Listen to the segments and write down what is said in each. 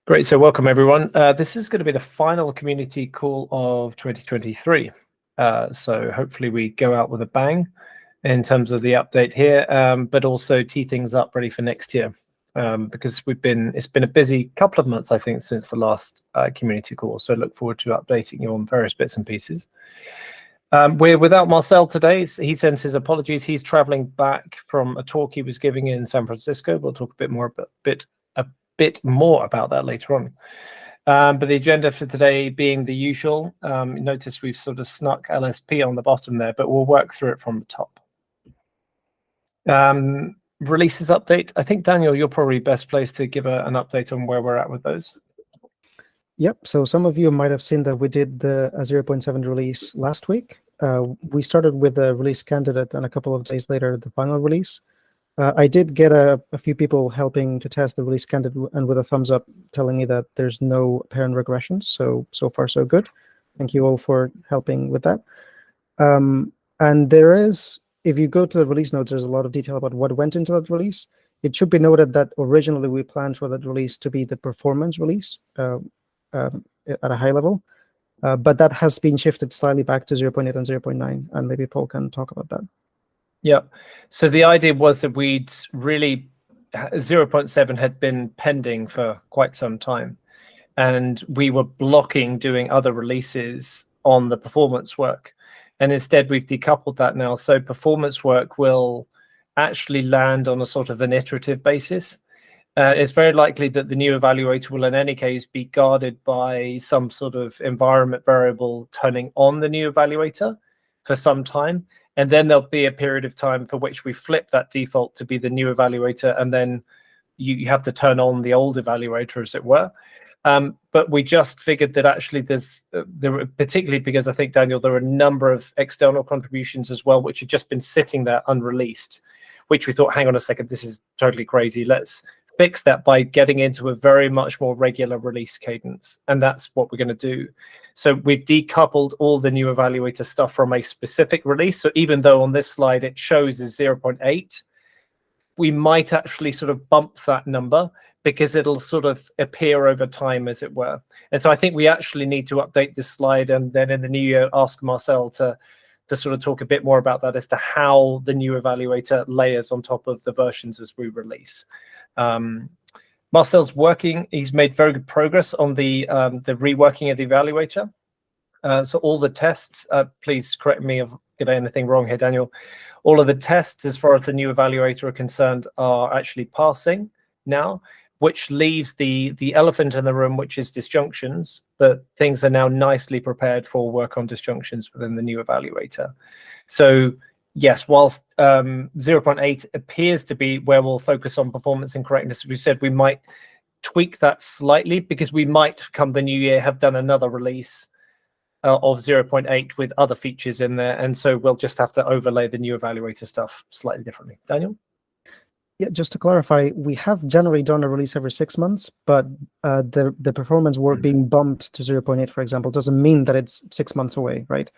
Great, so welcome everyone. This is going to be the final community call of 2023. So hopefully we go out with a bang in terms of the update here, but also tee things up ready for next year. Because it's been a busy couple of months, I think, since the last community call. So look forward to updating you on various bits and pieces. We're without Marcel today. He sends his apologies. He's traveling back from a talk he was giving in San Francisco. We'll talk a bit more about that later on. But the agenda for today being the usual, notice we've sort of snuck LSP on the bottom there, but we'll work through it from the top. Releases update. I think, Daniel, you're probably best placed to give an update on where we're at with those. Yep, so some of you might have seen that we did the 0.7 release last week. We started with the release candidate and a couple of days later, the final release. I did get a few people helping to test the release candidate and with a thumbs up telling me that there's no apparent regressions. So far, so good. Thank you all for helping with that. And there is, if you go to the release notes, there's a lot of detail about what went into that release. It should be noted that originally we planned for that release to be the performance release at a high level, but that has been shifted slightly back to 0.8 and 0.9, and maybe Paul can talk about that. Yeah, so the idea was that we'd really 0.7 had been pending for quite some time, and we were blocking doing other releases on the performance work, and instead we've decoupled that now. So performance work will actually land on a sort of an iterative basis. It's very likely that the new evaluator will in any case be guarded by some sort of environment variable turning on the new evaluator for some time. And then there'll be a period of time for which we flip that default to be the new evaluator, and then you have to turn on the old evaluator, as it were. But we just figured that actually there were, particularly because I think, Daniel, there are a number of external contributions as well, which had just been sitting there unreleased, which we thought, hang on a second, this is totally crazy. Let's fix that by getting into a very much more regular release cadence. And that's what we're going to do. So we've decoupled all the new evaluator stuff from a specific release. So even though on this slide it shows as 0.8, we might actually sort of bump that number because it'll sort of appear over time, as it were. And so I think we actually need to update this slide, and then in the new year, ask Marcel to sort of talk a bit more about that as to how the new evaluator layers on top of the versions as we release. Marcel's working. He's made very good progress on the reworking of the evaluator. So all the tests, please correct me if I get anything wrong here, Daniel. All of the tests, as far as the new evaluator are concerned, are actually passing now, which leaves the elephant in the room, which is disjunctions. But things are now nicely prepared for work on disjunctions within the new evaluator. So yes, whilst 0.8 appears to be where we'll focus on performance and correctness, we said we might tweak that slightly because we might, come the new year, have done another release of 0.8 with other features in there. And so we'll just have to overlay the new evaluator stuff slightly differently. Daniel? Yeah, just to clarify, we have generally done a release every 6 months, but the performance work being bumped to 0.8, for example, doesn't mean that it's 6 months away, right?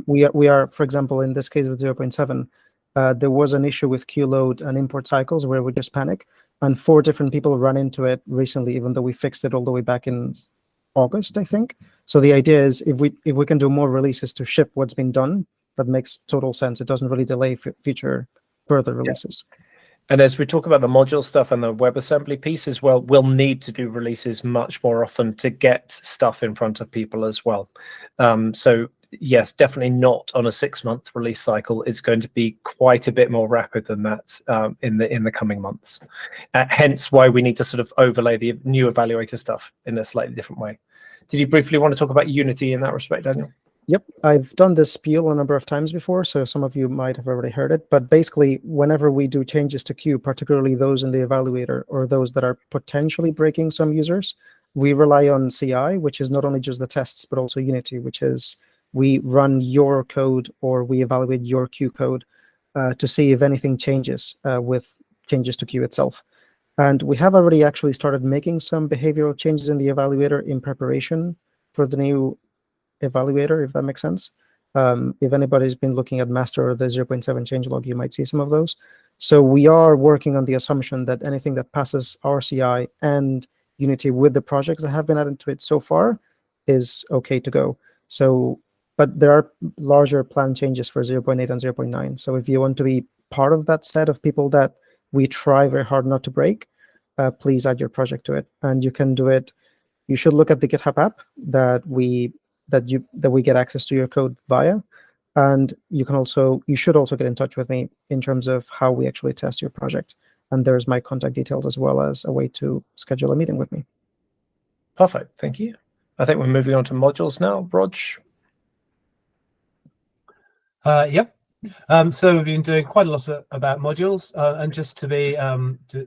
We are, for example, in this case with 0.7, there was an issue with queue load and import cycles where we just panic, and 4 different people ran into it recently, even though we fixed it all the way back in August, I think. So the idea is if we can do more releases to ship what's been done, that makes total sense. It doesn't really delay future further releases. Yeah. And as we talk about the module stuff and the WebAssembly piece as well, we'll need to do releases much more often to get stuff in front of people as well. So yes, definitely not on a 6-month release cycle. It's going to be quite a bit more rapid than that in the coming months. Hence why we need to sort of overlay the new evaluator stuff in a slightly different way. Did you briefly want to talk about Unity in that respect, Daniel? Yep, I've done this spiel a number of times before, so some of you might have already heard it. But basically, whenever we do changes to queue, particularly those in the evaluator or those that are potentially breaking some users, we rely on CI, which is not only just the tests, but also Unity, which is we run your code or we evaluate your queue code to see if anything changes with changes to queue itself. And we have already actually started making some behavioral changes in the evaluator in preparation for the new evaluator, if that makes sense. If anybody's been looking at master or the 0.7 changelog, you might see some of those. So we are working on the assumption that anything that passes our CI and Unity with the projects that have been added to it so far is okay to go. So, but there are larger plan changes for 0.8 and 0.9. So if you want to be part of that set of people that we try very hard not to break, please add your project to it. And you can do it. You should look at the GitHub app that we get access to your code via. And you should also get in touch with me in terms of how we actually test your project. And there's my contact details as well as a way to schedule a meeting with me. Perfect, thank you. I think we're moving on to modules now. Rog? Yep. So we've been doing quite a lot about modules, and just to be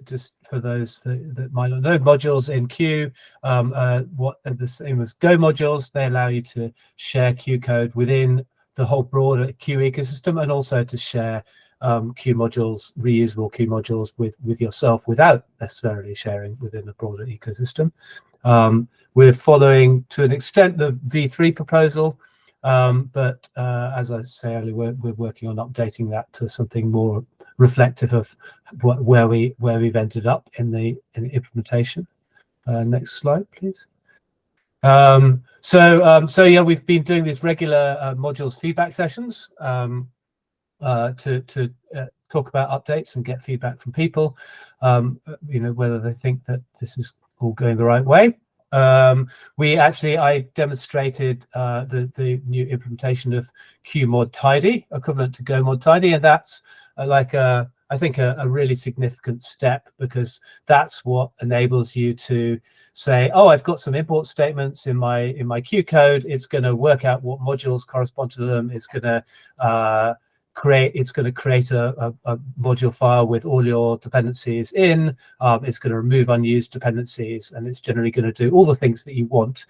just for those that might not know, modules in Q, what are the same as Go modules. They allow you to share Q code within the whole broader Q ecosystem, and also to share Q modules, reusable Q modules with yourself without necessarily sharing within the broader ecosystem. We're following to an extent the V3 proposal. But as I say earlier, we're working on updating that to something more reflective of where we've ended up in the implementation. Next slide, please. So yeah, we've been doing these regular modules feedback sessions to talk about updates and get feedback from people. Whether they think that this is all going the right way. I demonstrated the new implementation of QMod tidy, equivalent to Go mod tidy, and that's I think a really significant step, because that's what enables you to say, oh, I've got some import statements in my Q code. It's going to work out what modules correspond to them. It's going to create a module file with all your dependencies in. It's going to remove unused dependencies, and it's generally going to do all the things that you want,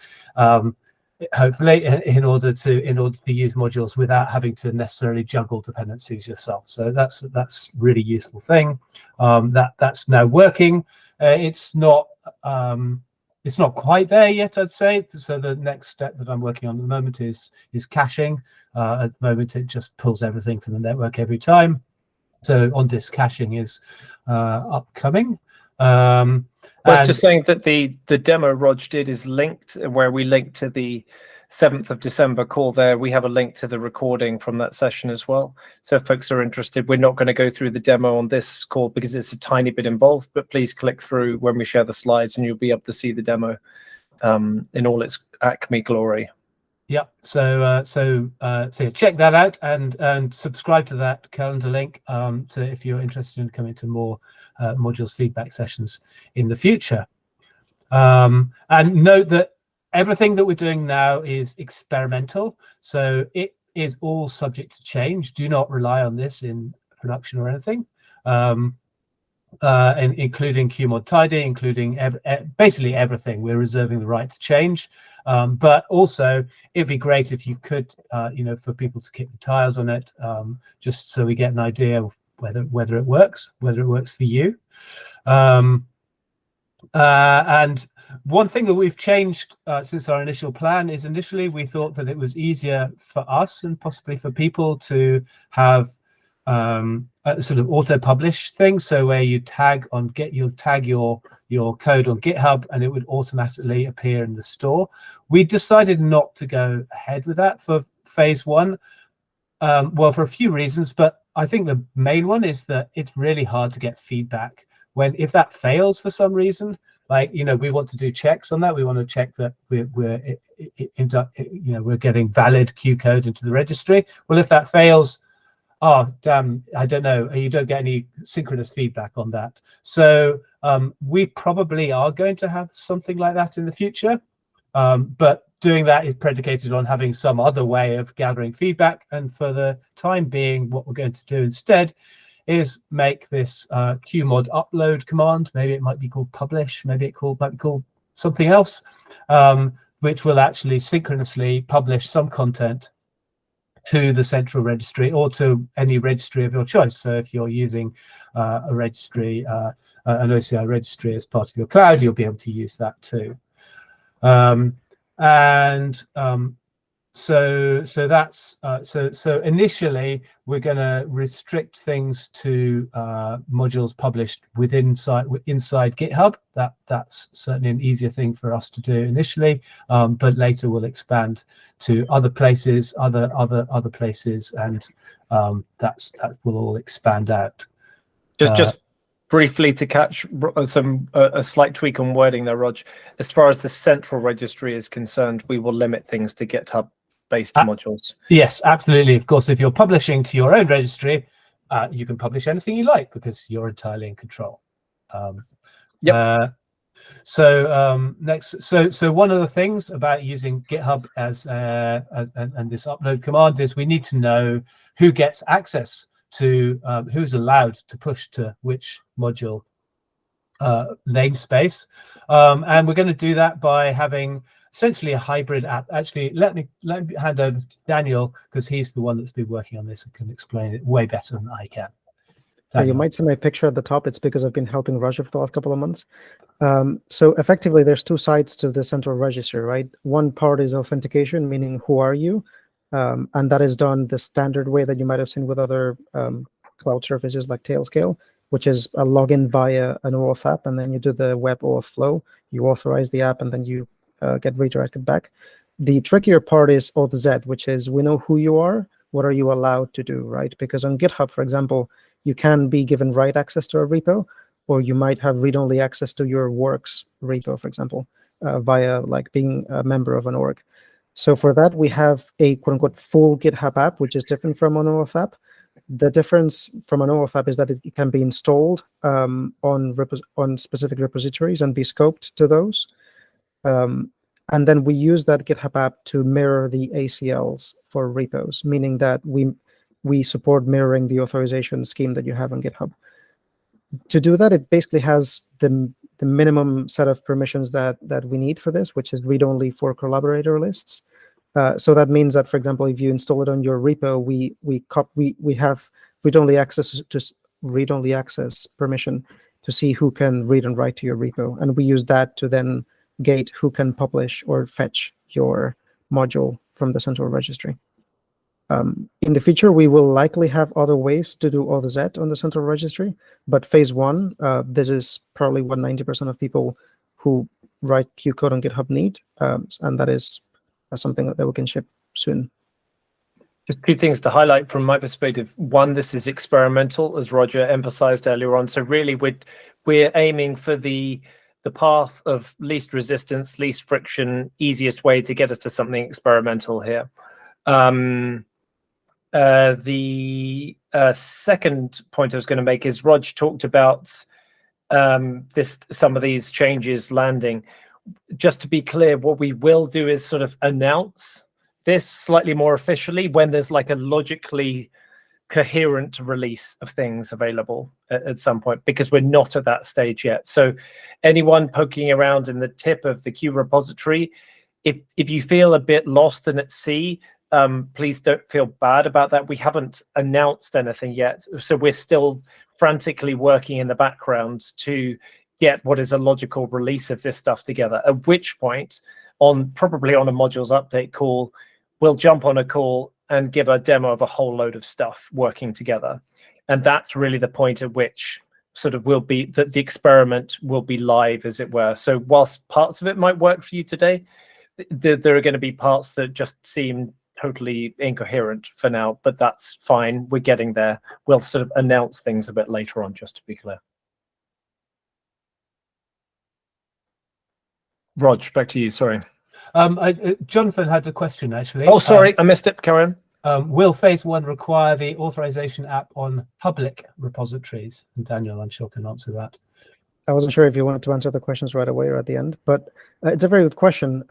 hopefully, in order to use modules without having to necessarily juggle dependencies yourself. So that's really useful thing. That's now working. It's not quite there yet, I'd say. So the next step that I'm working on at the moment is caching. At the moment, it just pulls everything from the network every time. So on-disk caching is upcoming. Worth just saying that the demo Rog did is linked, where we linked to the 7th of December call there. We have a link to the recording from that session as well. So if folks are interested, we're not going to go through the demo on this call because it's a tiny bit involved, but please click through when we share the slides and you'll be able to see the demo in all its Acme glory. Yeah, so check that out and subscribe to that calendar link if you're interested in coming to more modules feedback sessions in the future. And note that everything that we're doing now is experimental, so it is all subject to change. Do not rely on this in production or anything, and including QMod tidy, including basically everything. We're reserving the right to change. But also, it'd be great if you could, for people to kick the tires on it, just so we get an idea of whether it works for you. And one thing that we've changed since our initial plan is initially we thought that it was easier for us and possibly for people to have a sort of auto-publish thing, so where you tag your code on GitHub and it would automatically appear in the store. We decided not to go ahead with that for phase one. Well, for a few reasons, but I think the main one is that it's really hard to get feedback if that fails for some reason. We want to do checks on that. We want to check that we're getting valid Q code into the registry. Well, if that fails, oh damn, I don't know, you don't get any synchronous feedback on that. So we probably are going to have something like that in the future, but doing that is predicated on having some other way of gathering feedback. And for the time being, what we're going to do instead is make this QMod upload command. Maybe it might be called publish, maybe it might be called something else, which will actually synchronously publish some content to the central registry or to any registry of your choice. So if you're using a registry, an OCI registry as part of your cloud, you'll be able to use that too. that's so initially we're going to restrict things to modules published inside GitHub. That's certainly an easier thing for us to do initially, but later we'll expand to other places, other places, and that will all expand out. Just briefly to catch a slight tweak on wording there, Rog. As far as the central registry is concerned, we will limit things to GitHub-based modules. Yes, absolutely. Of course, if you're publishing to your own registry, you can publish anything you like because you're entirely in control. Yep. Next, so one of the things about using GitHub and this upload command is we need to know who gets access to who's allowed to push to which module namespace, and we're going to do that by having essentially a hybrid app. Actually, let me hand over to Daniel because he's the one that's been working on this and can explain it way better than I can. You might see my picture at the top. It's because I've been helping Roger for the last couple of months. So effectively, there's two sides to the central register, right? One part is authentication, meaning who are you? And that is done the standard way that you might have seen with other cloud services like Tailscale, which is a login via an Auth app, and then you do the web Auth flow. You authorize the app, and then you get redirected back. The trickier part is Auth, which is we know who you are, what are you allowed to do, right? Because on GitHub, for example, you can be given write access to a repo, or you might have read-only access to your works repo, for example, via like being a member of an org. So for that, we have a quote-unquote full GitHub app, which is different from an Auth app. The difference from an Auth app is that it can be installed on specific repositories and be scoped to those. And then we use that GitHub app to mirror the ACLs for repos, meaning that we support mirroring the authorization scheme that you have on GitHub. To do that, it basically has the minimum set of permissions that we need for this, which is read-only for collaborator lists. So that means that, for example, if you install it on your repo, we have read-only access permission to see who can read and write to your repo, and we use that to then gate who can publish or fetch your module from the central registry. In the future, we will likely have other ways to do Auth on the central registry, but phase one, this is probably what 90% of people who write Q code on GitHub need, and that is something that we can ship soon. Just two things to highlight from my perspective. One, this is experimental, as Roger emphasized earlier on. So really, we're aiming for the path of least resistance, least friction, easiest way to get us to something experimental here. The second point I was going to make is Rog talked about some of these changes landing. Just to be clear, what we will do is sort of announce this slightly more officially when there's like a logically coherent release of things available at some point, because we're not at that stage yet. So anyone poking around in the tip of the Q repository, if you feel a bit lost and at sea, please don't feel bad about that. We haven't announced anything yet, so we're still frantically working in the background to get what is a logical release of this stuff together, at which point, probably on a modules update call, we'll jump on a call and give a demo of a whole load of stuff working together. And that's really the point at which sort of will be that the experiment will be live, as it were. So whilst parts of it might work for you today, there are going to be parts that just seem totally incoherent for now, but that's fine. We're getting there. We'll sort of announce things a bit later on, just to be clear. Rog, back to you. Sorry. Jonathan had a question, actually. Oh, sorry, I missed it. Carry on. Will phase one require the authorization app on public repositories? And Daniel, I'm sure, can answer that. I wasn't sure if you wanted to answer the questions right away or at the end, but it's a very good question.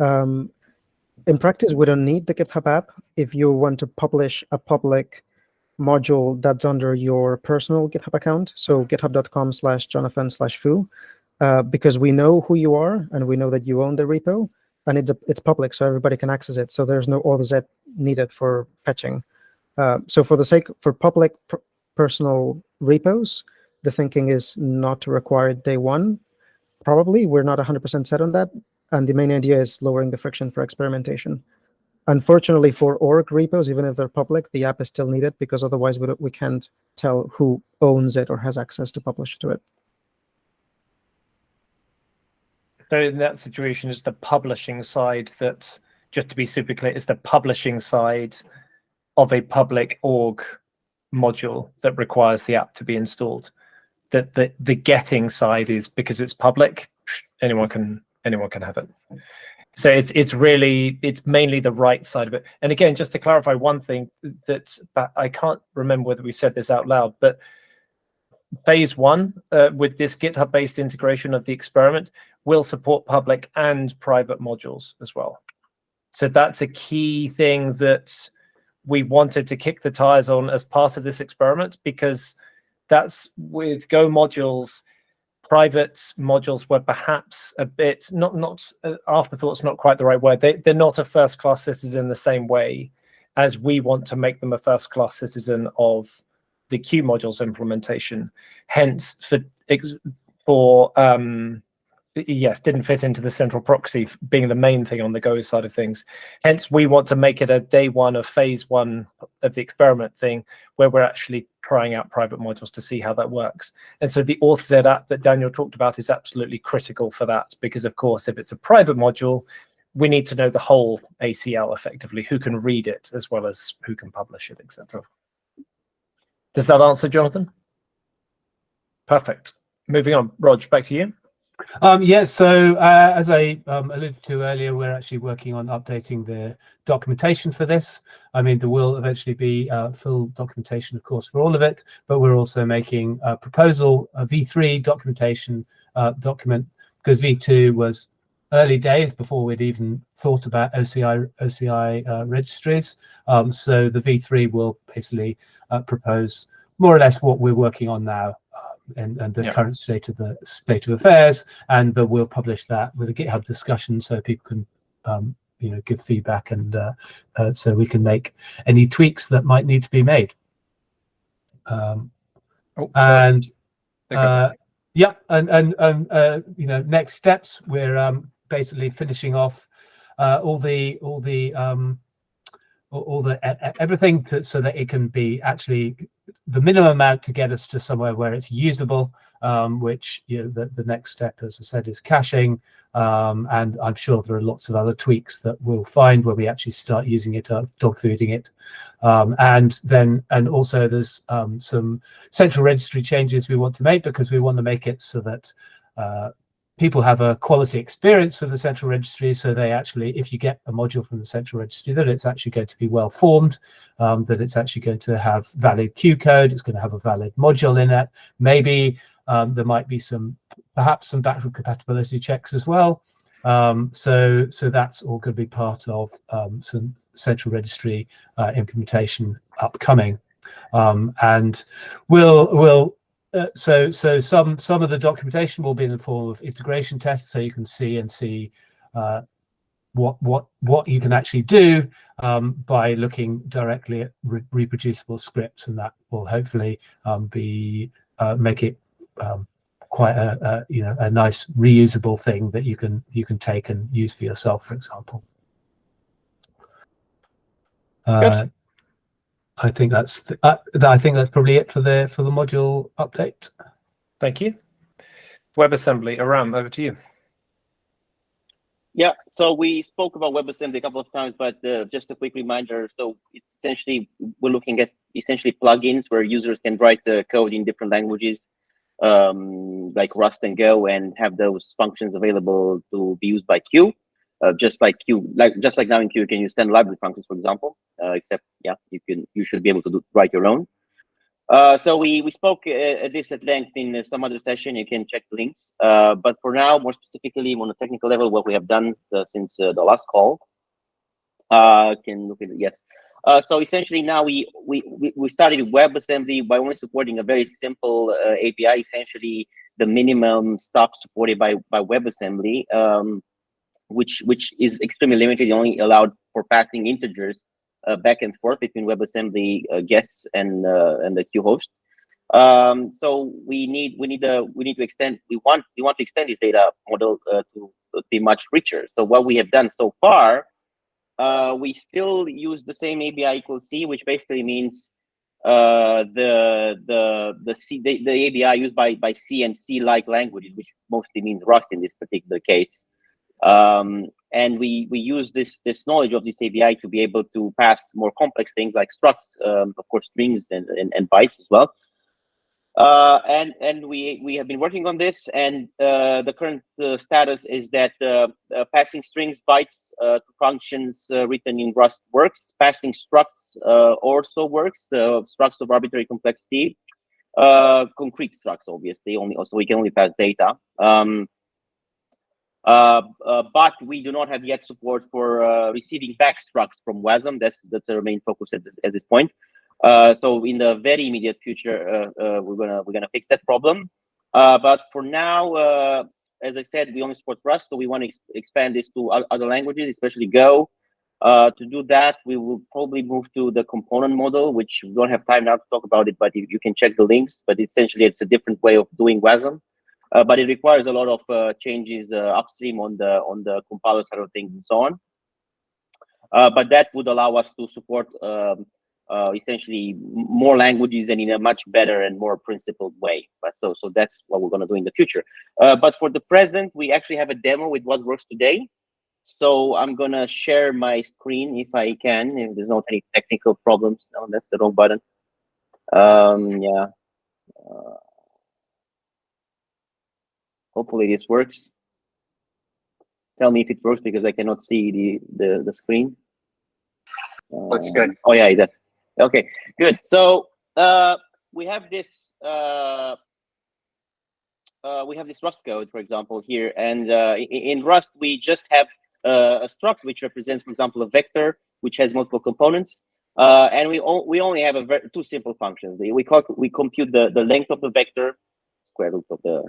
In practice, we don't need the GitHub app if you want to publish a public module that's under your personal GitHub account. So github.com/jonathan/foo, because we know who you are and we know that you own the repo, and it's public, so everybody can access it. So there's no Auth needed for fetching. So for public personal repos, the thinking is not to require it day one. Probably, we're not 100% set on that. And the main idea is lowering the friction for experimentation. Unfortunately, for org repos, even if they're public, the app is still needed because otherwise we can't tell who owns it or has access to publish to it. So in that situation, it's the publishing side that, just to be super clear, it's the publishing side of a public org module that requires the app to be installed. That the getting side is because it's public, anyone can have it. So it's mainly the right side of it. And again, just to clarify one thing that I can't remember whether we said this out loud, but phase 1 with this GitHub-based integration of the experiment will support public and private modules as well. So that's a key thing that we wanted to kick the tires on as part of this experiment, because that's with Go modules, private modules were perhaps a bit, not afterthoughts, not quite the right word. They're not a first-class citizen the same way as we want to make them a first-class citizen of the Q modules implementation. Hence, yes, didn't fit into the central proxy being the main thing on the Go side of things. Hence, we want to make it a day 1 of phase 1 of the experiment thing, where we're actually trying out private modules to see how that works. And so the Auth app that Daniel talked about is absolutely critical for that, because of course, if it's a private module, we need to know the whole ACL effectively, who can read it as well as who can publish it, etc. Does that answer, Jonathan? Perfect. Moving on. Rog, back to you. Yeah, so as I alluded to earlier, we're actually working on updating the documentation for this. I mean, there will eventually be full documentation, of course, for all of it, but we're also making a proposal, a V3 documentation document, because V2 was early days before we'd even thought about OCI registries. So the V3 will basically propose more or less what we're working on now. And the current state of affairs, and we'll publish that with a GitHub discussion so people can give feedback, and so we can make any tweaks that might need to be made. Next steps, we're basically finishing off everything so that it can be actually the minimum amount to get us to somewhere where it's usable, which the next step, as I said, is caching, and I'm sure there are lots of other tweaks that we'll find where we actually start using it, dog fooding it, and also there's some central registry changes we want to make, because we want to make it so that people have a quality experience with the central registry, so they actually, if you get a module from the central registry, that it's actually going to be well formed, that it's actually going to have valid Q code, it's going to have a valid module in it. Maybe there might be perhaps some backward compatibility checks as well. So that's all going to be part of some central registry implementation upcoming, and so some of the documentation will be in the form of integration tests, so you can see what you can actually do by looking directly at reproducible scripts, and that will hopefully make it quite a nice reusable thing that you can take and use for yourself, for example. Good. I think that's probably it for the module update. Thank you. WebAssembly, Aram, over to you. Yeah, so we spoke about WebAssembly a couple of times, but just a quick reminder. So it's essentially, we're looking at essentially plugins where users can write the code in different languages, like Rust and Go, and have those functions available to be used by Q. Just like now in Q, you can use standard library functions, for example. Except, yeah, you should be able to write your own. So we spoke this at length in some other session. You can check the links. But for now, more specifically on a technical level, what we have done since the last call, can look at it. Yes. So essentially now we started WebAssembly by only supporting a very simple API, essentially the minimum stuff supported by WebAssembly, which is extremely limited. It only allowed for passing integers back and forth between WebAssembly guests and the Q host. So we want to extend this data model to be much richer. So what we have done so far we still use the same ABI equals C, which basically means the ABI used by C and C-like languages, which mostly means Rust in this particular case. And we use this knowledge of this ABI to be able to pass more complex things like structs, of course, strings and bytes as well. And we have been working on this, and the current status is that passing strings, bytes to functions written in Rust works. Passing structs also works. Structs of arbitrary complexity, concrete structs, obviously. So we can only pass data. But we do not have yet support for receiving back structs from WASM. That's our main focus at this point. So in the very immediate future, we're gonna fix that problem. But for now, as I said, we only support Rust, so we want to expand this to other languages, especially Go. To do that, we will probably move to the component model, which we don't have time now to talk about it, but you can check the links. But essentially, it's a different way of doing WASM. But it requires a lot of changes upstream on the compiler side of things and so on. But that would allow us to support essentially more languages and in a much better and more principled way. But so that's what we're going to do in the future. But for the present, we actually have a demo with what works today. So I'm going to share my screen if I can, if there's not any technical problems. Oh, that's the wrong button. Yeah. Hopefully this works. Tell me if it works, because I cannot see the screen. Looks good. Oh yeah, that. Okay, good. So we have this Rust code, for example, here, and in Rust we just have a struct which represents, for example, a vector which has multiple components, and we only have two simple functions. We compute the length of the vector, square root of the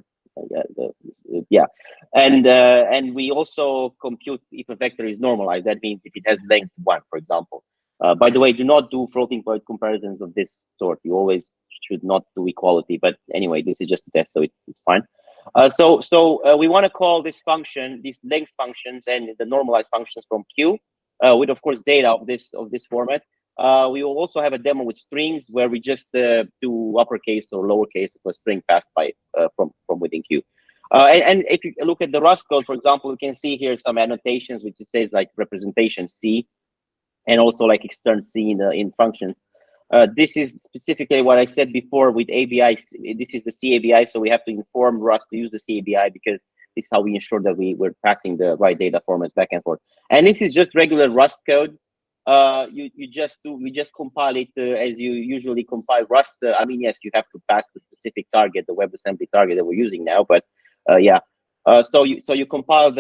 and we also compute if a vector is normalized. That means if it has length 1, for example. By the way, do not do floating point comparisons of this sort. You always should not do equality. But anyway, this is just a test, so it's fine. So we want to call this function, these length functions and the normalized functions from Q, with of course data of this format. We will also have a demo with strings where we just do uppercase or lowercase of a string passed by from within Q. And if you look at the Rust code, for example, you can see here some annotations which it says like representation C, and also like extern C in functions. This is specifically what I said before with ABI. This is the C ABI, so we have to inform Rust to use the C ABI, because this is how we ensure that we're passing the right data formats back and forth. And this is just regular Rust code. We just compile it as you usually compile Rust. I mean, yes, you have to pass the specific target, the WebAssembly target that we're using now, but yeah. So you compile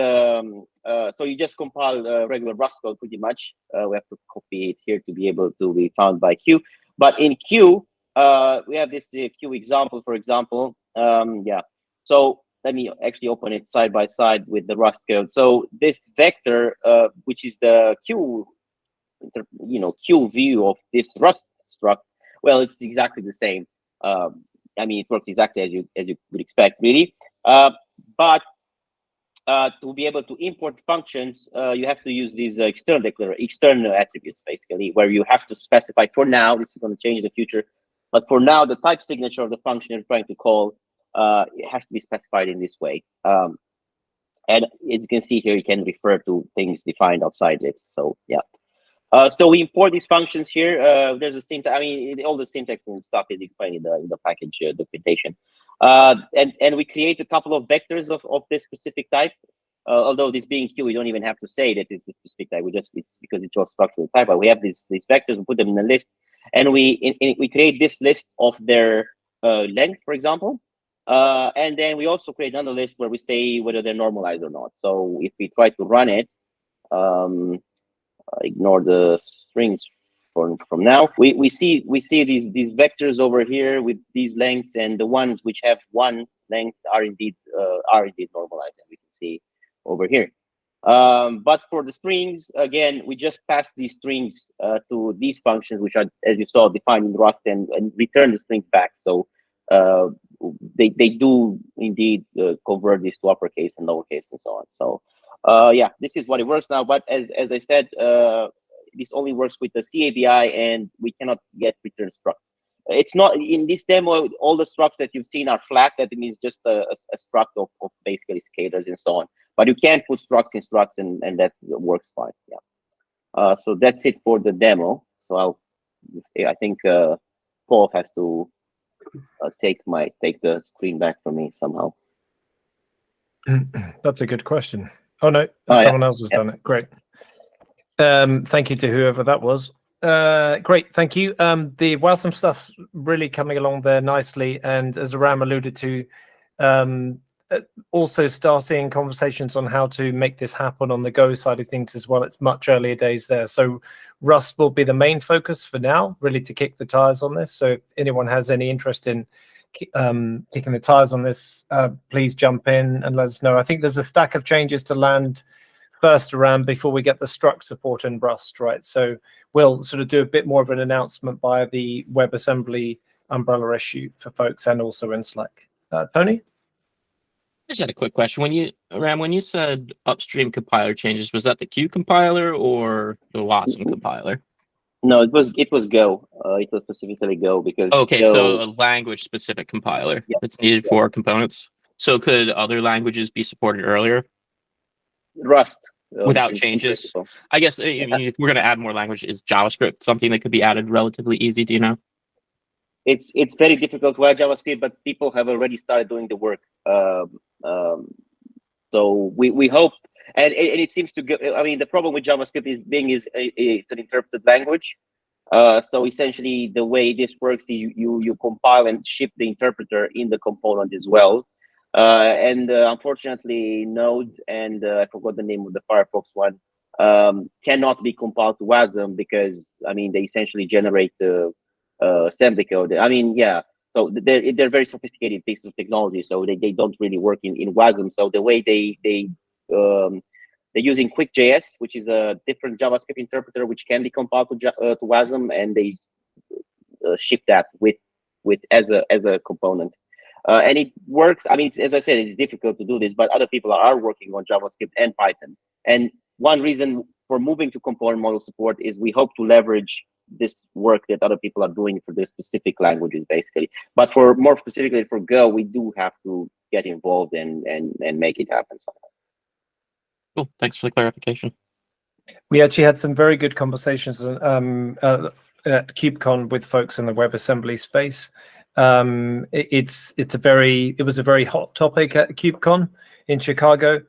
so you just compile regular Rust code pretty much. We have to copy it here to be able to be found by Q. But in Q, we have this Q example, for example. Yeah. So let me actually open it side by side with the Rust code. So this vector, which is the Q, Q view of this Rust struct, well, it's exactly the same. I mean, it works exactly as you would expect, really. But to be able to import functions, you have to use these external attributes, basically, where you have to specify. For now, this is going to change in the future, but for now, the type signature of the function you're trying to call it has to be specified in this way. And as you can see here, you can refer to things defined outside it. So yeah. So we import these functions here. There's a syntax. I mean, all the syntax and stuff is explained in the package documentation. And we create a couple of vectors of this specific type. Although this being Q, we don't even have to say that it's a specific type. It's because it's all structural type. But we have these vectors. We put them in a list, and we create this list of their length, for example. And then we also create another list where we say whether they're normalized or not. So if we try to run it. Ignore the strings from now. We see these vectors over here with these lengths, and the ones which have one length are indeed normalized, and we can see over here. But for the strings, again, we just pass these strings to these functions, which are, as you saw, defined in Rust, and return the strings back. So they do indeed convert these to uppercase and lowercase and so on. So Yeah, this is what it works now. But as I said, this only works with the CABI, and we cannot get return structs. It's not in this demo. All the structs that you've seen are flat. That means just a struct of basically scalars and so on. But you can put structs in structs, and that works fine. Yeah. So that's it for the demo. So I think Paul has to take the screen back from me somehow. That's a good question. Oh no, Oh, someone else has done it. Great. Thank you to whoever that was. Great, thank you. The WASM stuff really coming along there nicely, and as Aram alluded to, also starting conversations on how to make this happen on the Go side of things as well. It's much earlier days there, so Rust will be the main focus for now, really to kick the tires on this. So if anyone has any interest in kicking the tires on this, please jump in and let us know. I think there's a stack of changes to land first around before we get the struct support in Rust, right? So we'll sort of do a bit more of an announcement via the WebAssembly umbrella issue for folks, and also in Slack. Tony? I just had a quick question. When you said upstream compiler changes, was that the Q compiler or the WASM compiler? No, it was Go. It was specifically Go because Okay, Go, so a language-specific compiler that's needed for components. So could other languages be supported earlier Rust without changes? I guess I mean, if we're going to add more language, is JavaScript something that could be added relatively easy? Do you know? It's very difficult to add JavaScript, but people have already started doing the work. So we hope, and it seems to go. I mean, the problem with JavaScript is it's an interpreted language. So essentially, the way this works is you compile and ship the interpreter in the component as well. And unfortunately, Node and I forgot the name of the Firefox one cannot be compiled to WASM because I mean they essentially generate assembly code. I mean, yeah. So they're very sophisticated pieces of technology, so they don't really work in WASM. So the way they're using QuickJS, which is a different JavaScript interpreter, which can be compiled to WASM, and they ship that with as a component. And it works. I mean, as I said, it's difficult to do this, but other people are working on JavaScript and Python. And one reason for moving to component model support is we hope to leverage this work that other people are doing for their specific languages, basically. But for more specifically for Go, we do have to get involved and make it happen somehow. Cool. Thanks for the clarification. We actually had some very good conversations at KubeCon with folks in the WebAssembly space. It was a very hot topic at KubeCon in Chicago.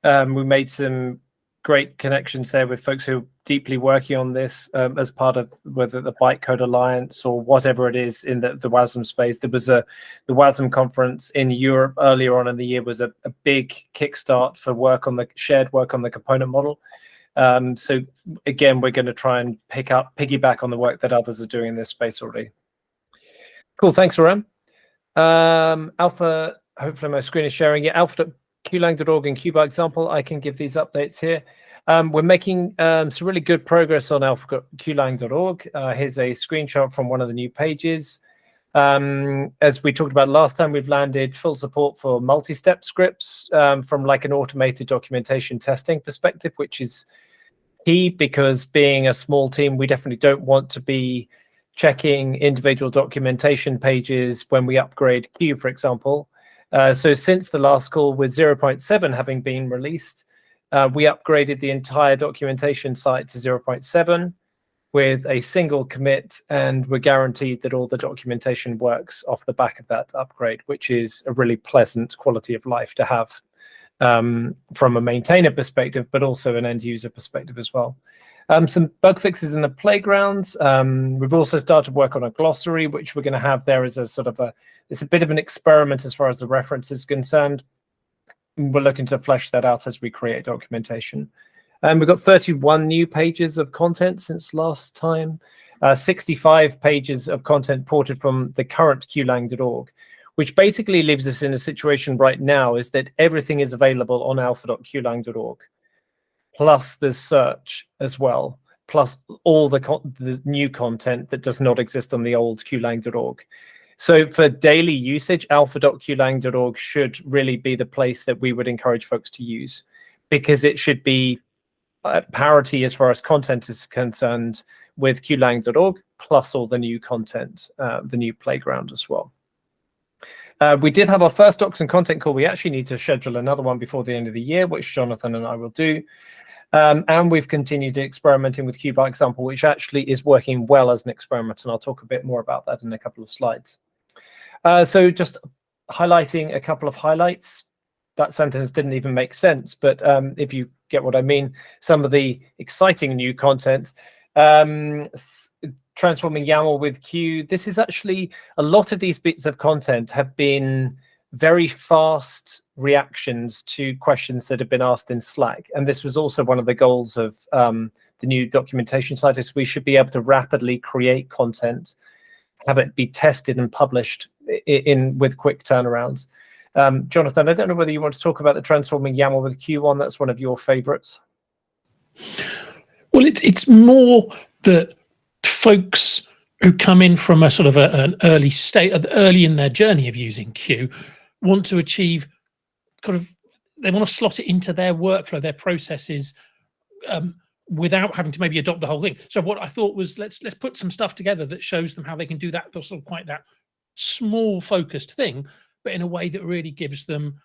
We made some great connections there with folks who are deeply working on this as part of whether the Bytecode Alliance or whatever it is in the WASM space. There was the WASM conference in Europe earlier on in the year was a big kickstart for shared work on the component model. So again, we're going to try and piggyback on the work that others are doing in this space already. Cool, thanks, Aram. Alpha, hopefully my screen is sharing. Yeah, alpha.qlang.org and Q by example, I can give these updates here. We're making some really good progress on alpha.qlang.org. Here's a screenshot from one of the new pages. As we talked about last time, we've landed full support for multi-step scripts from like an automated documentation testing perspective, which is key because being a small team, we definitely don't want to be checking individual documentation pages when we upgrade Q, for example. So since the last call with 0.7 having been released, we upgraded the entire documentation site to 0.7 with a single commit, and we're guaranteed that all the documentation works off the back of that upgrade, which is a really pleasant quality of life to have from a maintainer perspective, but also an end user perspective as well. Some bug fixes in the playgrounds. We've also started work on a glossary, which we're going to have there as a sort of it's a bit of an experiment as far as the reference is concerned. We're looking to flesh that out as we create documentation. We've got 31 new pages of content since last time, 65 pages of content ported from the current qlang.org, which basically leaves us in a situation right now is that everything is available on alpha.qlang.org. Plus there's search as well, plus all the new content that does not exist on the old qlang.org. So for daily usage, alpha.qlang.org should really be the place that we would encourage folks to use. because it should be parity as far as content is concerned with qlang.org, plus all the new content, the new playground as well. We did have our first docs and content call. We actually need to schedule another one before the end of the year, which Jonathan and I will do. And we've continued experimenting with Q by example, which actually is working well as an experiment. And I'll talk a bit more about that in a couple of slides. So just highlighting a couple of highlights. That sentence didn't even make sense, but if you get what I mean, some of the exciting new content, transforming YAML with Q. This is actually, a lot of these bits of content have been very fast reactions to questions that have been asked in Slack. And this was also one of the goals of the new documentation site, is we should be able to rapidly create content, have it be tested and published with quick turnarounds. Jonathan, I don't know whether you want to talk about the transforming YAML with Q one. That's one of your favorites. Well, it's more that folks who come in from a sort of an early state, early in their journey of using Q, want to achieve they want to slot it into their workflow, their processes, without having to maybe adopt the whole thing. So what I thought was, let's put some stuff together that shows them how they can do that sort of quite that small focused thing, but in a way that really gives them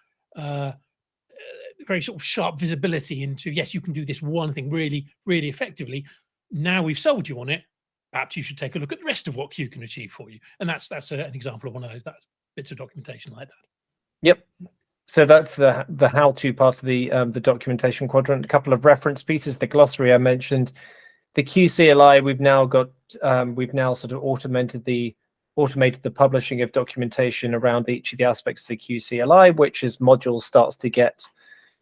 very sort of sharp visibility into, yes, you can do this one thing really, really effectively. Now we've sold you on it. Perhaps you should take a look at the rest of what Q can achieve for you. And that's an example of one of those bits of documentation like that. Yep. So that's the how-to part of the documentation quadrant. A couple of reference pieces, the glossary I mentioned, the QCLI. We've now sort of automated the publishing of documentation around each of the aspects of the QCLI, which as modules starts to get,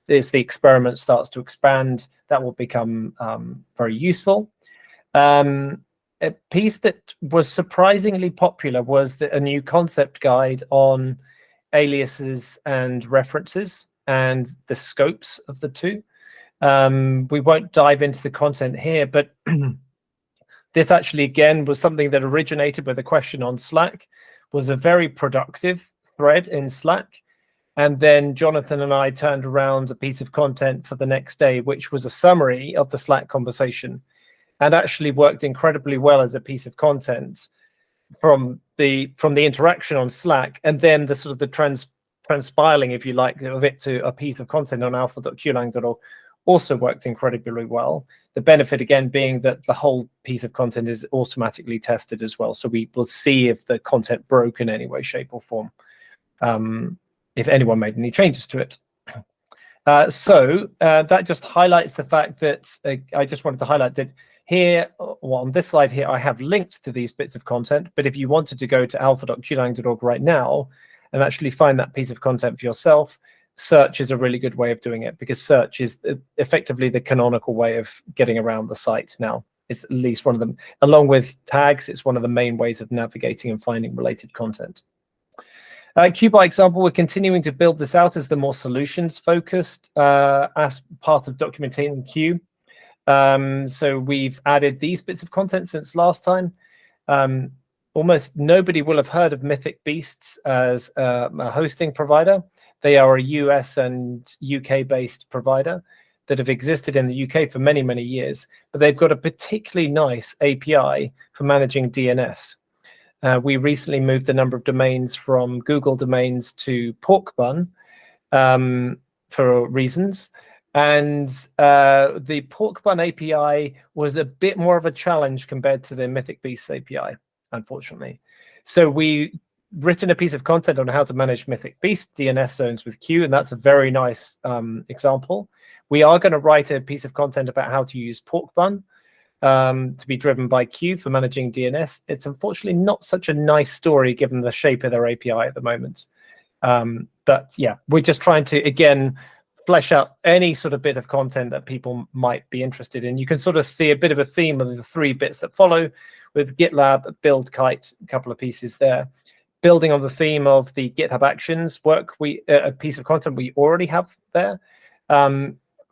as the experiment starts to expand, that will become very useful. A piece that was surprisingly popular was a new concept guide on aliases and references and the scopes of the two. We won't dive into the content here, but this actually, again, was something that originated with a question on Slack, was a very productive thread in Slack. And then Jonathan and I turned around a piece of content for the next day, which was a summary of the Slack conversation, and actually worked incredibly well as a piece of content from the interaction on Slack, and then the sort of the transpiling, if you like, of it to a piece of content on alpha.qlang.org also worked incredibly well. The benefit, again, being that the whole piece of content is automatically tested as well. So we will see if the content broke in any way, shape, or form, if anyone made any changes to it. So that just highlights the fact that I just wanted to highlight that here, well, on this slide here, I have links to these bits of content. But if you wanted to go to alpha.qlang.org right now and actually find that piece of content for yourself, search is a really good way of doing it, because search is effectively the canonical way of getting around the site now. It's at least one of them, along with tags, it's one of the main ways of navigating and finding related content. Q by example, we're continuing to build this out as the more solutions focused as part of documenting Q. So we've added these bits of content since last time. Almost nobody will have heard of Mythic Beasts as a hosting provider. They are a US and UK based provider that have existed in the UK for many, many years, but they've got a particularly nice API for managing DNS. We recently moved the number of domains from Google domains to Porkbun for reasons. And the Porkbun API was a bit more of a challenge compared to the Mythic Beasts API, unfortunately. So we written a piece of content on how to manage Mythic Beast DNS zones with Q, and that's a very nice example. We are going to write a piece of content about how to use Porkbun to be driven by Q for managing DNS. It's unfortunately not such a nice story given the shape of their API at the moment. But yeah, we're just trying to, again, flesh out any sort of bit of content that people might be interested in. You can sort of see a bit of a theme of the three bits that follow with GitLab, Build, Kite, a couple of pieces there. Building on the theme of the GitHub Actions work, a piece of content we already have there.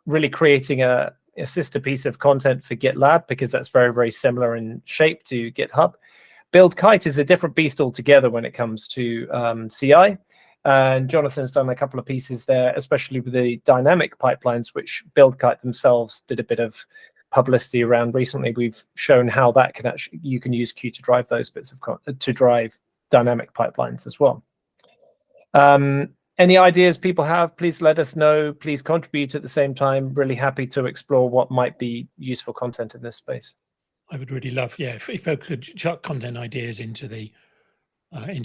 Really creating a sister piece of content for GitLab, because that's very, very similar in shape to GitHub. Build Kite is a different beast altogether when it comes to CI. And Jonathan's done a couple of pieces there, especially with the dynamic pipelines, which BuildKite themselves did a bit of publicity around recently. We've shown how that can actually, you can use Q to drive those bits of to drive dynamic pipelines as well. Any ideas people have, please let us know. Please contribute at the same time. Really happy to explore what might be useful content in this space. I would really love, yeah, if folks could chuck content ideas into the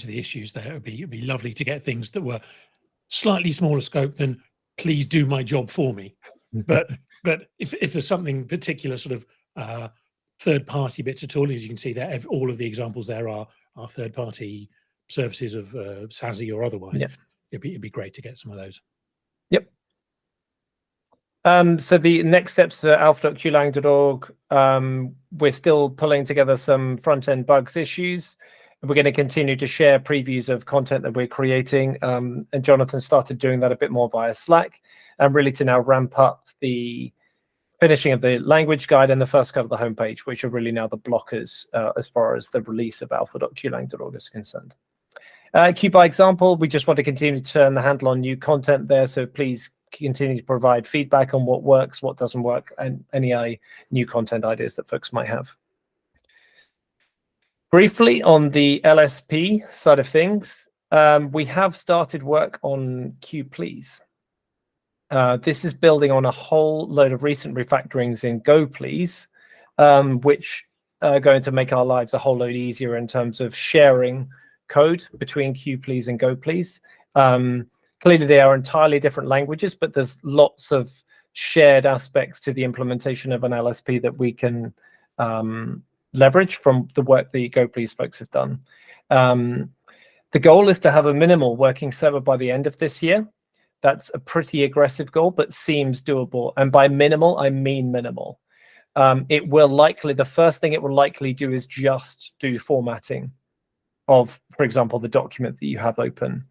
issues there. It'd be lovely to get things that were slightly smaller scope than please do my job for me. But if there's something particular sort of third-party bits at all, as you can see there, all of the examples there are third-party services of SASE or otherwise. Yeah. It'd be great to get some of those. Yep. So the next steps for alpha.qlang.org, we're still pulling together some front-end bugs issues. We're going to continue to share previews of content that we're creating. And Jonathan started doing that a bit more via Slack, and really to now ramp up the finishing of the language guide and the first cut of the homepage, which are really now the blockers as far as the release of alpha.qlang.org is concerned. Q by example, we just want to continue to turn the handle on new content there. So please continue to provide feedback on what works, what doesn't work, and any new content ideas that folks might have. Briefly on the LSP side of things, we have started work on Q Please. This is building on a whole load of recent refactorings in Go Please, which are going to make our lives a whole load easier in terms of sharing code between Q Please and Go Please. Clearly, they are entirely different languages, but there's lots of shared aspects to the implementation of an LSP that we can leverage from the work the Go Please folks have done. The goal is to have a minimal working server by the end of this year. That's a pretty aggressive goal, but seems doable. And by minimal, I mean minimal. It will likely, the first thing it will likely do is just do formatting of, for example, the document that you have open.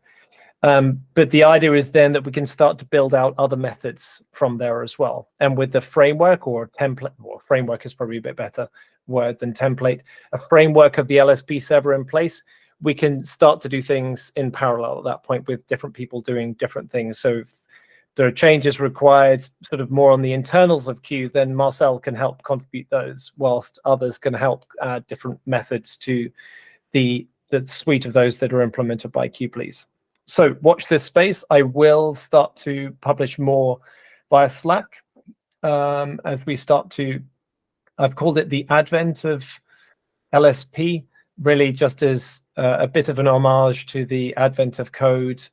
But the idea is then that we can start to build out other methods from there as well. And with the framework or template, or framework is probably a bit better word than template, a framework of the LSP server in place, we can start to do things in parallel at that point with different people doing different things. So if there are changes required sort of more on the internals of Q, then Marcel can help contribute those, whilst others can help add different methods to the suite of those that are implemented by Q Please. So watch this space. I will start to publish more via Slack as we start to, I've called it the advent of LSP, really just as a bit of an homage to the advent of code.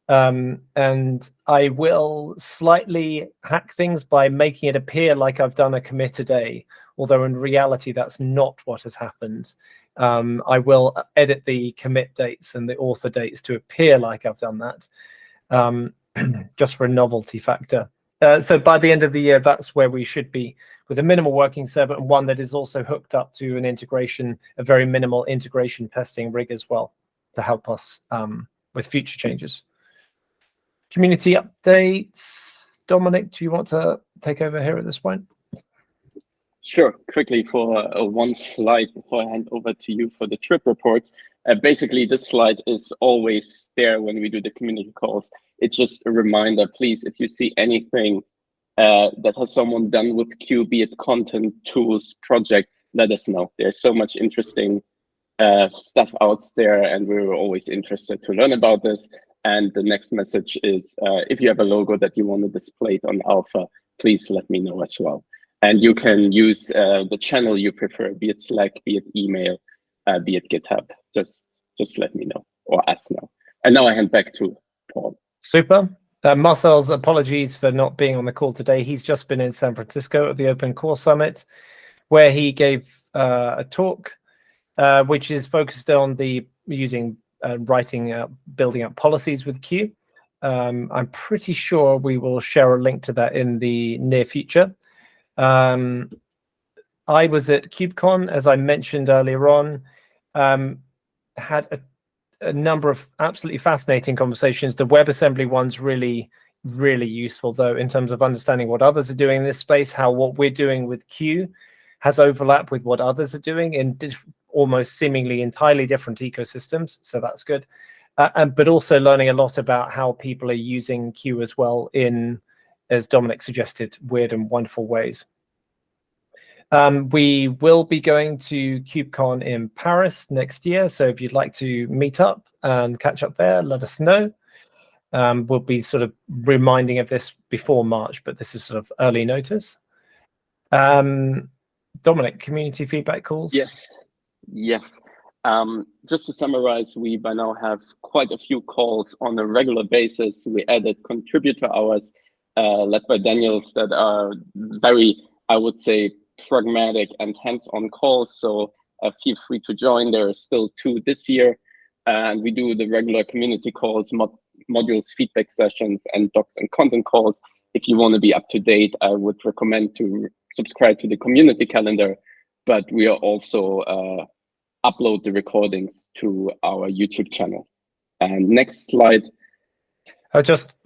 And I will slightly hack things by making it appear like I've done a commit a day, although in reality, that's not what has happened. I will edit the commit dates and the author dates to appear like I've done that, just for a novelty factor. So by the end of the year, that's where we should be, with a minimal working server and one that is also hooked up to an integration, a very minimal integration testing rig as well, to help us with future changes. Community updates. Dominic, do you want to take over here at this point? Sure, quickly for one slide before I hand over to you for the trip reports. Basically, this slide is always there when we do the community calls. It's just a reminder, please, if you see anything that has someone done with Q, be it content, tools, project, let us know. There's so much interesting stuff out there, and we're always interested to learn about this. And the next message is, if you have a logo that you want to display it on Alpha, please let me know as well. And you can use the channel you prefer, be it Slack, be it email, be it GitHub. Just let me know or ask now. And now I hand back to Paul. Super. Marcel's apologies for not being on the call today. He's just been in San Francisco at the Open Core Summit, where he gave a talk, which is focused on the using writing, building up policies with Q. I'm pretty sure we will share a link to that in the near future. I was at KubeCon, as I mentioned earlier on, had a number of absolutely fascinating conversations. The WebAssembly one's really, really useful, though, in terms of understanding what others are doing in this space, how what we're doing with Q has overlap with what others are doing in almost seemingly entirely different ecosystems. So that's good. but also learning a lot about how people are using Q as well in, as Dominic suggested, weird and wonderful ways. We will be going to KubeCon in Paris next year, so if you'd like to meet up and catch up there, let us know. We'll be sort of reminding of this before March, but this is sort of early notice. Dominic, community feedback calls? Yes. Just to summarize, we by now have quite a few calls on a regular basis. We added contributor hours led by Daniels that are very, I would say, pragmatic and hands-on calls. So feel free to join. There are still 2 this year. And we do the regular community calls, modules, feedback sessions, and docs and content calls. If you want to be up to date, I would recommend to subscribe to the community calendar. But we are also upload the recordings to our YouTube channel. And next slide. Just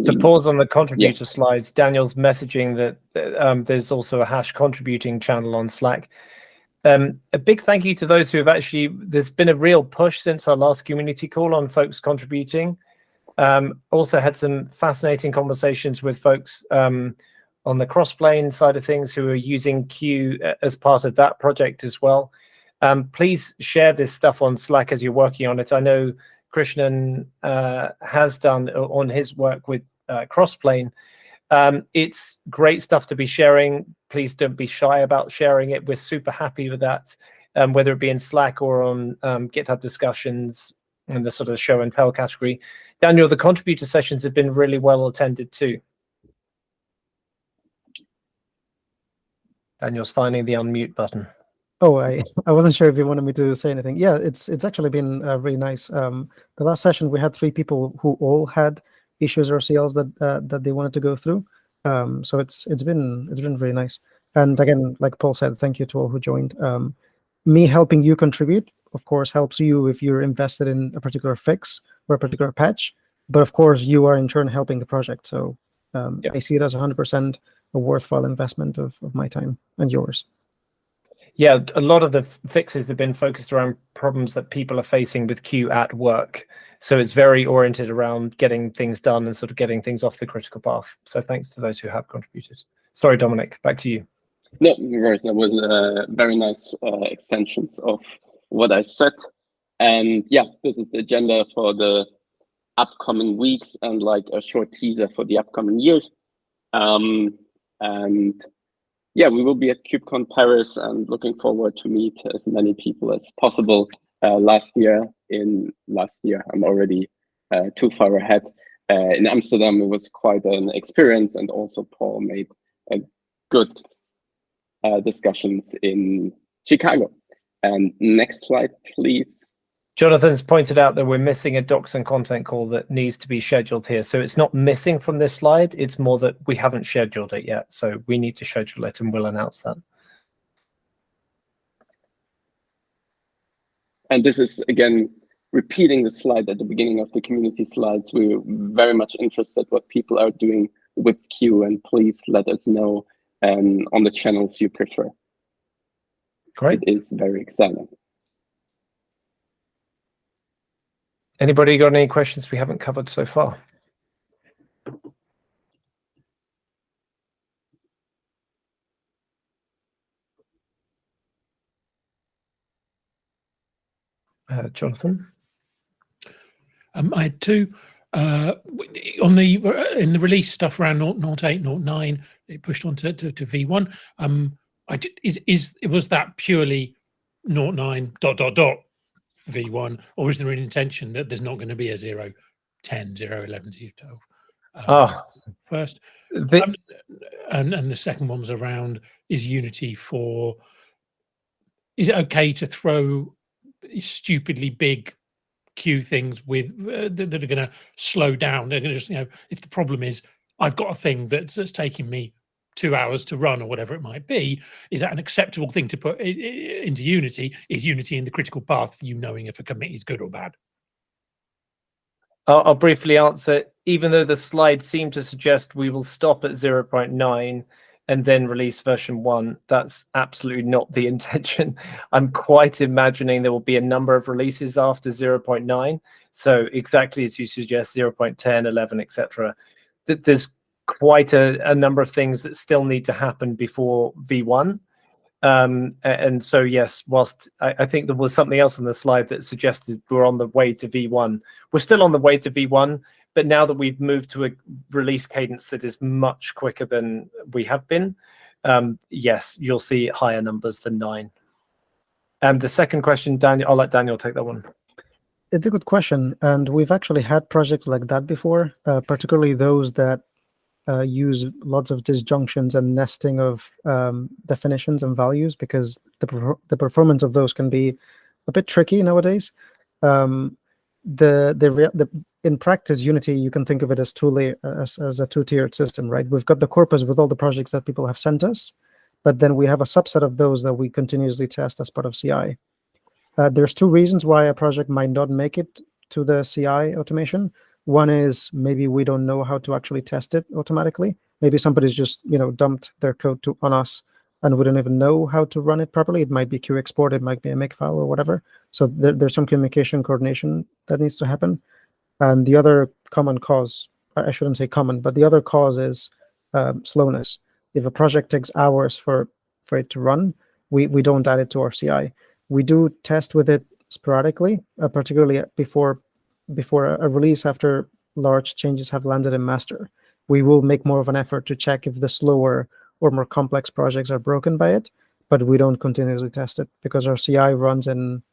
to pause on the contributor slides, Daniel's messaging that there's also a # contributing channel on Slack. A big thank you to those who have actually, there's been a real push since our last community call on folks contributing. Also had some fascinating conversations with folks on the Crossplane side of things who are using Q as part of that project as well. Please share this stuff on Slack as you're working on it. I know Krishnan has done on his work with Crossplane. It's great stuff to be sharing. Please don't be shy about sharing it. We're super happy with that, whether it be in Slack or on GitHub discussions in the sort of show and tell category. Daniel, the contributor sessions have been really well attended too. Daniel's finding the unmute button. Oh, I wasn't sure if you wanted me to say anything. Yeah, it's actually been really nice. The last session we had 3 people who all had issues or CLs that they wanted to go through. So it's been really nice. And again, like Paul said, thank you to all who joined. Me helping you contribute, of course, helps you if you're invested in a particular fix or a particular patch. But of course, you are in turn helping the project. So I see it as 100% a worthwhile investment of my time and yours. Yeah, a lot of the fixes have been focused around problems that people are facing with Q at work. So it's very oriented around getting things done and sort of getting things off the critical path. So thanks to those who have contributed. Sorry, Dominic, back to you. No, reverse. That was very nice extensions of what I said. And yeah, this is the agenda for the upcoming weeks and like a short teaser for the upcoming years. And yeah, we will be at KubeCon Paris and looking forward to meet as many people as possible. Last year, I'm already too far ahead. In Amsterdam, it was quite an experience, and also Paul made a good discussions in Chicago. And next slide, please. Jonathan's pointed out that we're missing a docs and content call that needs to be scheduled here. So it's not missing from this slide. It's more that we haven't scheduled it yet. So we need to schedule it and we'll announce that. And this is, again, repeating the slide at the beginning of the community slides. We're very much interested what people are doing with Q, and please let us know on the channels you prefer. Great. It is very exciting. Anybody got any questions we haven't covered so far? Jonathan? I had 2 in the release stuff around 0.8, 0.9. It pushed on to V1. Was that purely 0.9 ... V1, or is there an intention that there's not going to be a 0.10, 0.11, 0.12 first? And the second one was around, is Unity is it okay to throw stupidly big Q things with that are going to slow down? They're going to just, if the problem is I've got a thing that's taking me 2 hours to run or whatever it might be, is that an acceptable thing to put into Unity? Is Unity in the critical path for you knowing if a commit is good or bad? I'll briefly answer. Even though the slide seemed to suggest we will stop at 0.9, and then release version 1. That's absolutely not the intention. I'm quite imagining there will be a number of releases after 0.9. So exactly as you suggest, 0.10, 11, etc. There's quite a number of things that still need to happen before V1. And so, yes, whilst I think there was something else on the slide that suggested we're on the way to V1, we're still on the way to V1, but now that we've moved to a release cadence that is much quicker than we have been, yes, you'll see higher numbers than 9. And the second question, Daniel, I'll let Daniel take that one. It's a good question, and we've actually had projects like that before, particularly those that use lots of disjunctions and nesting of definitions and values, because the performance of those can be a bit tricky nowadays. In practice, Unity, you can think of it as as a two-tiered system, right? We've got the corpus with all the projects that people have sent us, but then we have a subset of those that we continuously test as part of CI. There's 2 reasons why a project might not make it to the CI automation. One is maybe we don't know how to actually test it automatically. Maybe somebody's just dumped their code on us, and we don't even know how to run it properly. It might be QExport, it might be a makefile or whatever. So there's some communication coordination that needs to happen. And the other common cause, I shouldn't say common, but the other cause is slowness. If a project takes hours for it to run, we don't add it to our CI. We do test with it sporadically, particularly before a release, after large changes have landed in master. We will make more of an effort to check if the slower or more complex projects are broken by it, but we don't continuously test it because our CI runs in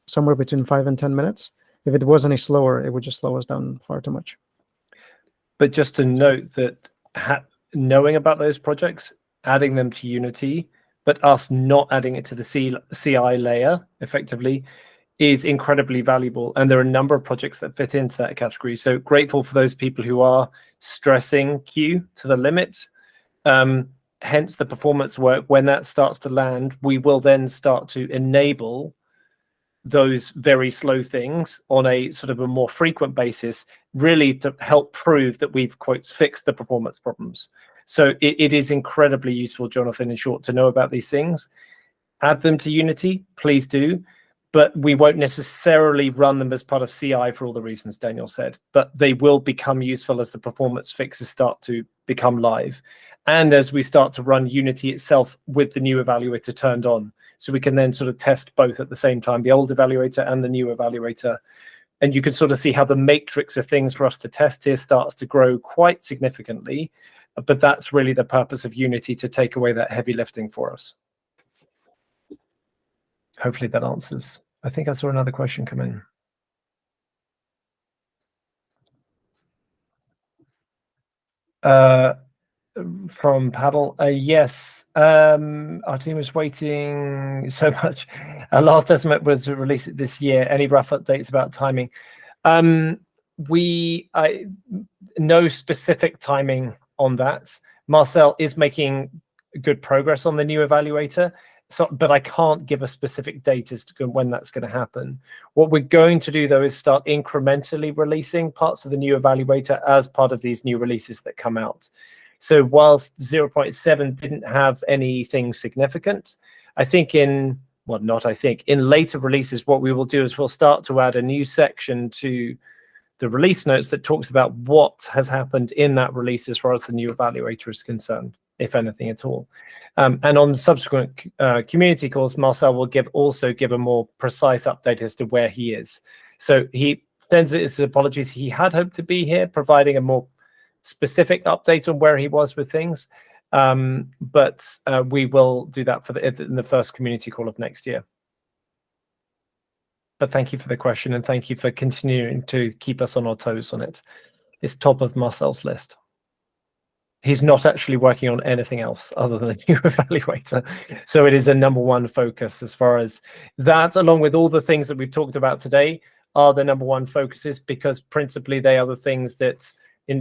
somewhere between 5 and 10 minutes. If it was any slower, it would just slow us down far too much. But just to note that knowing about those projects, adding them to Unity, but us not adding it to the CI layer effectively is incredibly valuable. And there are a number of projects that fit into that category. So grateful for those people who are stressing Q to the limit. Hence the performance work. When that starts to land, we will then start to enable those very slow things on a sort of a more frequent basis, really to help prove that we've, quotes, fixed the performance problems. So it is incredibly useful, Jonathan, in short, to know about these things. Add them to Unity, please do. But we won't necessarily run them as part of CI for all the reasons Daniel said. But they will become useful as the performance fixes start to become live. And as we start to run Unity itself with the new evaluator turned on. So we can then sort of test both at the same time, the old evaluator and the new evaluator. And you can sort of see how the matrix of things for us to test here starts to grow quite significantly. But that's really the purpose of Unity, to take away that heavy lifting for us. Hopefully that answers. I think I saw another question come in. From Paddle, yes, our team is waiting so much. Our last estimate was to release it this year. Any rough updates about timing? No specific timing on that. Marcel is making good progress on the new evaluator, but I can't give a specific date as to when that's going to happen. What we're going to do, though, is start incrementally releasing parts of the new evaluator as part of these new releases that come out. So whilst 0.7 didn't have anything significant, I think in later releases, what we will do is we'll start to add a new section to the release notes that talks about what has happened in that release as far as the new evaluator is concerned, if anything at all. And on the subsequent community calls, Marcel will also give a more precise update as to where he is. So he sends his apologies. He had hoped to be here, providing a more specific update on where he was with things. But we will do that in the first community call of next year. But thank you for the question, and thank you for continuing to keep us on our toes on it. It's top of Marcel's list. He's not actually working on anything else other than the new evaluator. So it is a #1 focus as far as that, along with all the things that we've talked about today, are the #1 focuses, because principally they are the things that,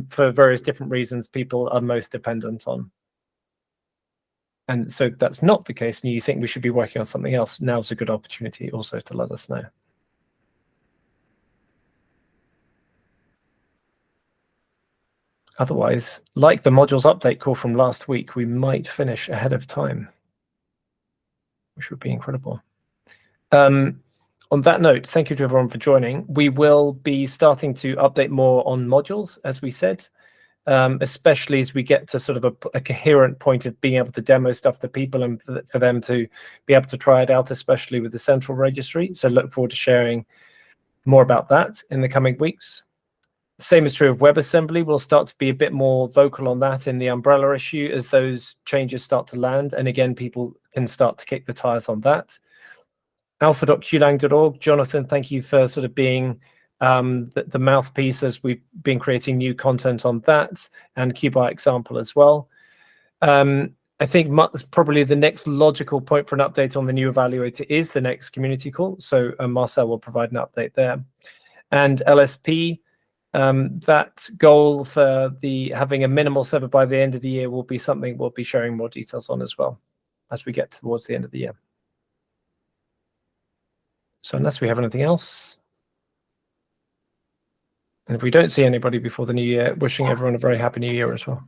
for various different reasons, people are most dependent on. And so if that's not the case, and you think we should be working on something else, now's a good opportunity also to let us know. Otherwise, like the modules update call from last week, we might finish ahead of time, which would be incredible. On that note, thank you to everyone for joining. We will be starting to update more on modules, as we said, especially as we get to sort of a coherent point of being able to demo stuff to people and for them to be able to try it out, especially with the central registry. So look forward to sharing more about that in the coming weeks. Same is true of WebAssembly. We'll start to be a bit more vocal on that in the umbrella issue as those changes start to land. And again, people can start to kick the tires on that. alpha.qlang.org. Jonathan, thank you for sort of being the mouthpiece as we've been creating new content on that, and Q by example as well. I think probably the next logical point for an update on the new evaluator is the next community call. So Marcel will provide an update there. And LSP, that goal for having a minimal server by the end of the year will be something we'll be sharing more details on as well as we get towards the end of the year. So unless we have anything else, and if we don't see anybody before the new year, wishing everyone a very happy new year as well.